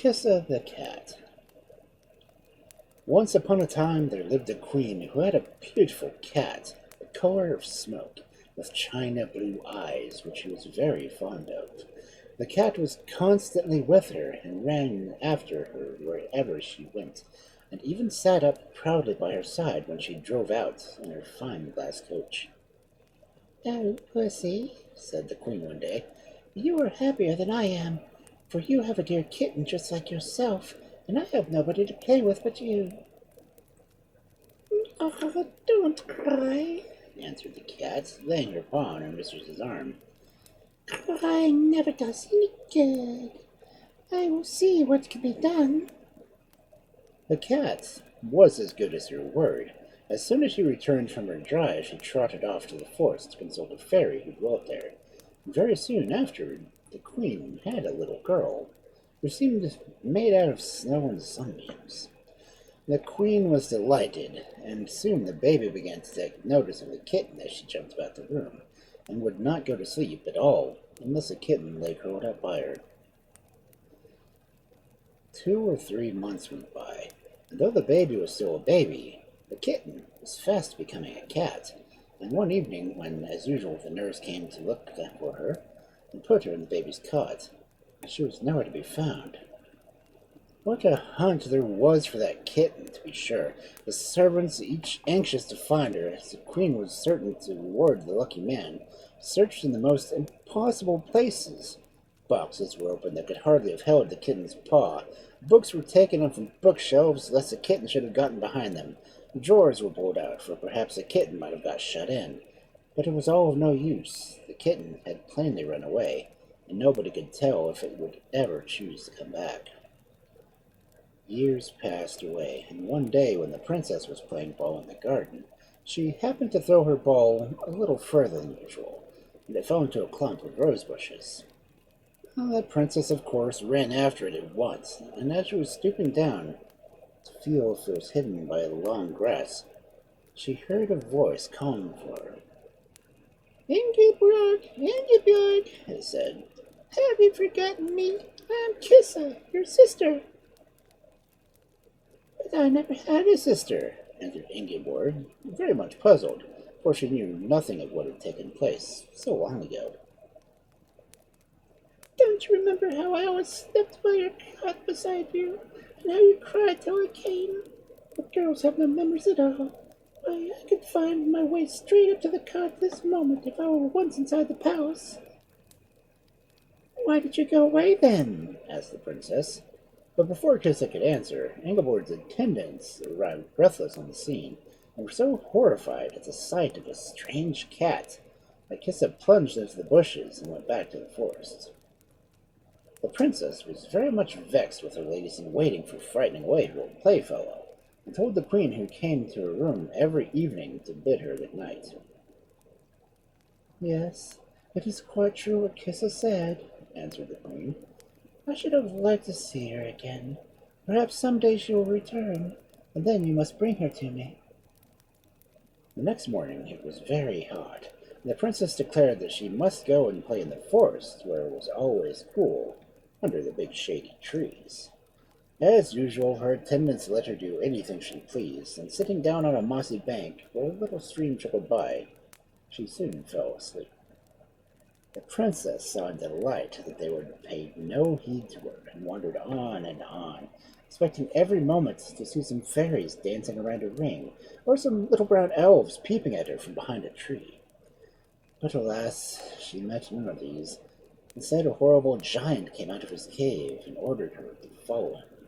Kisa the cat. Once upon a time there lived a queen who had a beautiful cat, the color of smoke, with china blue eyes, which she was very fond of. The cat was constantly with her and ran after her wherever she went, and even sat up proudly by her side when she drove out in her fine glass coach. "Oh, pussy," said the queen one day, "you are happier than I am, for you have a dear kitten just like yourself, and I have nobody to play with but you." "Oh, don't cry," answered the cat, laying her paw on her mistress's arm. "Crying never does any good. I will see what can be done." The cat was as good as her word. As soon as she returned from her drive, she trotted off to the forest to consult a fairy who dwelt there. Very soon after, the queen had a little girl, who seemed made out of snow and sunbeams. The queen was delighted, and soon the baby began to take notice of the kitten as she jumped about the room, and would not go to sleep at all unless the kitten lay curled up by her. 2 or 3 months went by, and though the baby was still a baby, the kitten was fast becoming a cat, and one evening, when, as usual, the nurse came to look for her and put her in the baby's cot, she was nowhere to be found. What a hunt there was for that kitten, to be sure! The servants, each anxious to find her, as the queen was certain to reward the lucky man, searched in the most impossible places. Boxes were opened that could hardly have held the kitten's paw. Books were taken up from bookshelves, lest the kitten should have gotten behind them. Drawers were pulled out, for perhaps the kitten might have got shut in. But it was all of no use. The kitten had plainly run away, and nobody could tell if it would ever choose to come back. Years passed away, and one day when the princess was playing ball in the garden, she happened to throw her ball a little further than usual, and it fell into a clump of rose bushes. The princess, of course, ran after it at once, and as she was stooping down to feel if it was hidden by the long grass, she heard a voice calling for her. "Ingeborg, Ingeborg," it said, "have you forgotten me? I am Kisa, your sister." "But I never had a sister," answered Ingeborg, very much puzzled, for she knew nothing of what had taken place so long ago. "Don't you remember how I always slept by your cot beside you, and how you cried till I came? But girls have no memories at all. Why, I could find my way straight up to the cot this moment if I were once inside the palace." "Why did you go away then?" asked the princess. But before Kisa could answer, Ingeborg's attendants arrived breathless on the scene, and were so horrified at the sight of a strange cat that Kisa plunged into the bushes and went back to the forest. The princess was very much vexed with her ladies-in-waiting for frightening away her old playfellow, and told the queen, who came to her room every evening to bid her good night. "Yes, it is quite true what Kisa said," answered the queen. "I should have liked to see her again. Perhaps some day she will return, and then you must bring her to me." The next morning it was very hot, and the princess declared that she must go and play in the forest, where it was always cool, under the big shady trees. As usual, her attendants let her do anything she pleased, and sitting down on a mossy bank where a little stream trickled by, she soon fell asleep. The princess saw in delight that they would pay no heed to her, and wandered on, expecting every moment to see some fairies dancing around a ring, or some little brown elves peeping at her from behind a tree. But alas, she met none of these. Instead, a horrible giant came out of his cave and ordered her to follow him.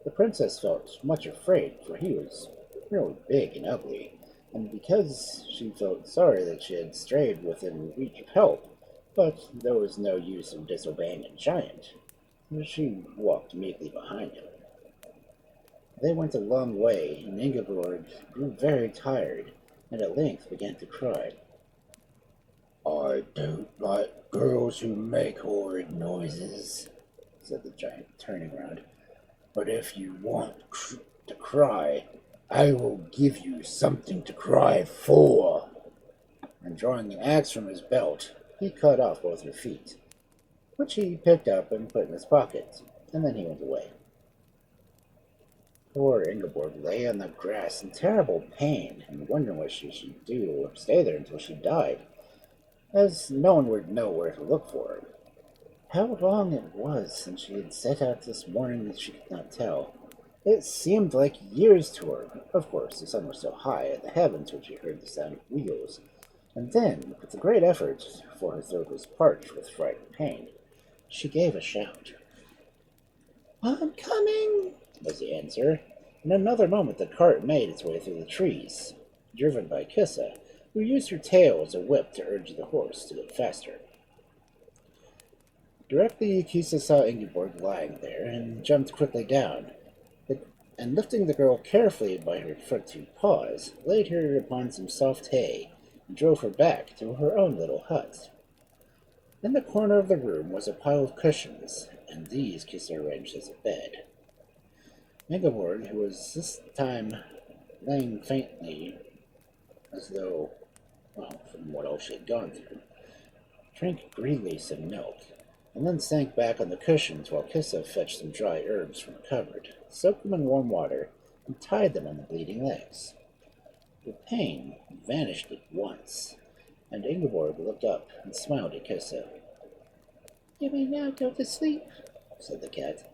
The princess felt much afraid, for he was really big and ugly, and because she felt sorry that she had strayed within reach of help, but there was no use in disobeying a giant, she walked meekly behind him. They went a long way, and Ingeborg grew very tired, and at length began to cry. "I don't like girls who make horrid noises," said the giant, turning round. "But if you want to cry, I will give you something to cry for." And drawing an axe from his belt, he cut off both her feet, which he picked up and put in his pocket. and then he went away. Poor Ingeborg lay on the grass in terrible pain and wondering what she should do to stay there until she died, as no one would know where to look for her. How long it was since she had set out this morning that she could not tell. It seemed like years to her. Of course, the sun was so high in the heavens when she heard the sound of wheels. And then, with a great effort, for her throat was parched with fright and pain, she gave a shout. "I'm coming!" was the answer. In another moment the cart made its way through the trees, driven by Kisa, who used her tail as a whip to urge the horse to go faster. Directly Kisa saw Ingeborg lying there, and jumped quickly down, and lifting the girl carefully by her front two paws, laid her upon some soft hay, and drove her back to her own little hut. In the corner of the room was a pile of cushions, and these Kisa arranged as a bed. Ingeborg, who was this time laying faintly, as though, well, from what all she had gone through, drank greedily some milk, and then sank back on the cushions while Kisa fetched some dry herbs from a cupboard, soaked them in warm water, and tied them on the bleeding legs. The pain vanished at once, and Ingeborg looked up and smiled at Kisa. "You may now go to sleep," said the cat,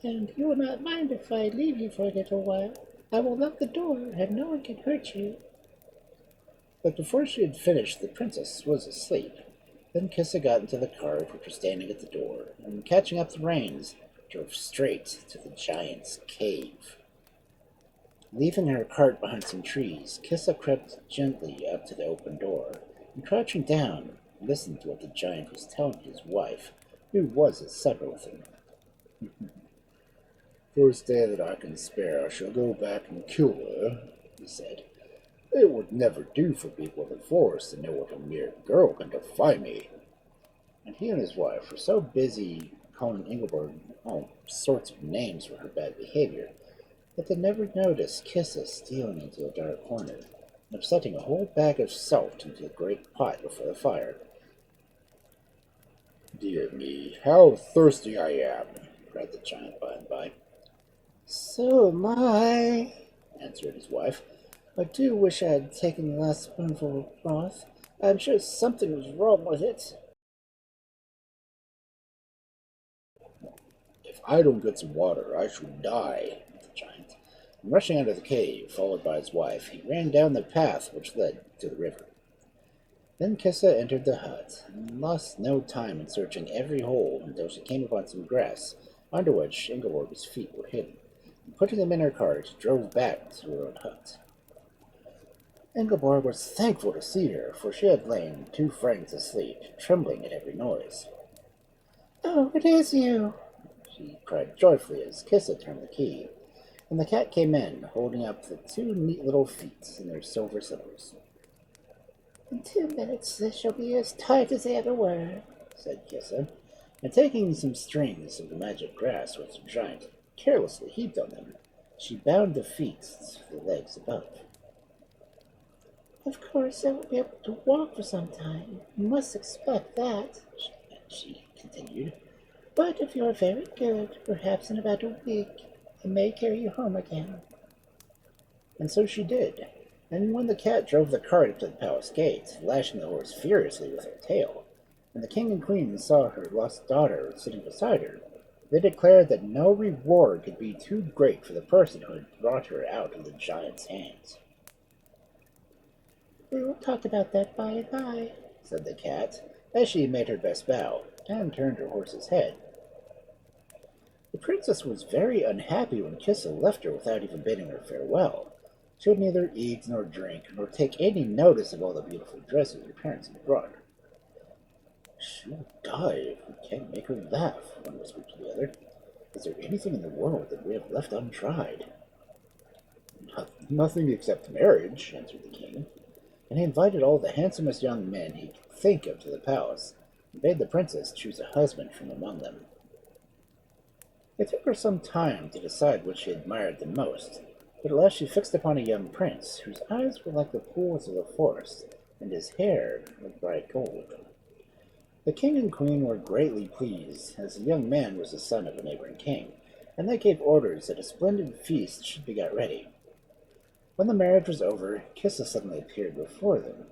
"and you will not mind if I leave you for a little while. I will lock the door, and no one can hurt you." But before she had finished, the princess was asleep. Then Kisa got into the cart, which was standing at the door, and catching up the reins, drove straight to the giant's cave. Leaving her cart behind some trees, Kisa crept gently up to the open door, and crouching down, listened to what the giant was telling his wife, who was at supper with him. "First day that I can spare, I shall go back and kill her," he said. "It would never do for people of the forest to know what a mere girl can defy me." And he and his wife were so busy calling Ingeborg all sorts of names for her bad behavior that they never noticed Kisa stealing into a dark corner and upsetting a whole bag of salt into a great pot before the fire. "Dear me, how thirsty I am!" cried the giant by and by. "So am I," answered his wife. "I do wish I had taken the last spoonful of broth. I'm sure something was wrong with it." "If I don't get some water, I shall die," said the giant. And rushing out of the cave, followed by his wife, he ran down the path which led to the river. Then Kisa entered the hut, and lost no time in searching every hole until she came upon some grass, under which Ingeborg's feet were hidden, and putting them in her cart, drove back to her own hut. Ingeborg was thankful to see her, for she had lain too frightened to sleep, trembling at every noise. "Oh, it is you!" she cried joyfully as Kisa turned the key, and the cat came in, holding up the two neat little feet in their silver slippers. "In 2 minutes they shall be as tight as they ever were," said Kisa, and taking some strings of the magic grass which the giant carelessly heaped on them, she bound the feet to the legs above. "Of course I won't be able to walk for some time. You must expect that," she continued. "But if you are very good, perhaps in about a week I may carry you home again." And so she did. And when the cat drove the cart up to the palace gate, lashing the horse furiously with her tail, and the king and queen saw her lost daughter sitting beside her, they declared that no reward could be too great for the person who had brought her out of the giant's hands. "We will talk about that by and by," said the cat, as she made her best bow, and turned her horse's head. The princess was very unhappy when Kisa left her without even bidding her farewell. She would neither eat nor drink, nor take any notice of all the beautiful dresses her parents had brought her. "She will die if we can't make her laugh," one whispered to the other. "Is there anything in the world that we have left untried?" "Nothing except marriage," answered the king, and he invited all the handsomest young men he could think of to the palace, and bade the princess choose a husband from among them. It took her some time to decide which she admired the most, but at last she fixed upon a young prince, whose eyes were like the pools of the forest, and his hair like bright gold. The king and queen were greatly pleased, as the young man was the son of a neighboring king, and they gave orders that a splendid feast should be got ready. When the marriage was over, Kissa suddenly appeared before them,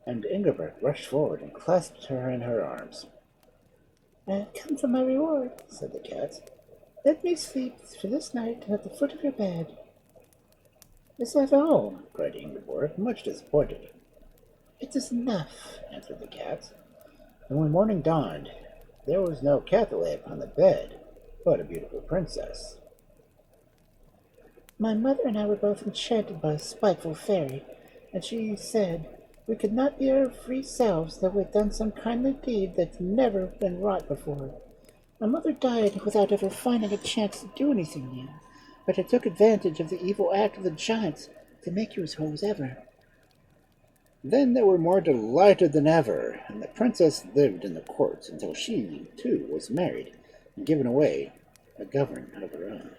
and Ingeborg rushed forward and clasped her in her arms. Come for my reward, said the cat. Let me sleep for this night at the foot of your bed. Is that all? Cried Ingeborg, much disappointed. It is enough, answered the cat. And when morning dawned, there was no Cathalay upon the bed, but a beautiful princess. My mother and I were both enchanted by a spiteful fairy, and she said we could not be our free selves though we had done some kindly deed that had never been wrought before. My mother died without ever finding a chance to do anything new, but I took advantage of the evil act of the giants to make you as whole as ever. Then they were more delighted than ever, and the princess lived in the court until she, too, was married and given away a government of her own.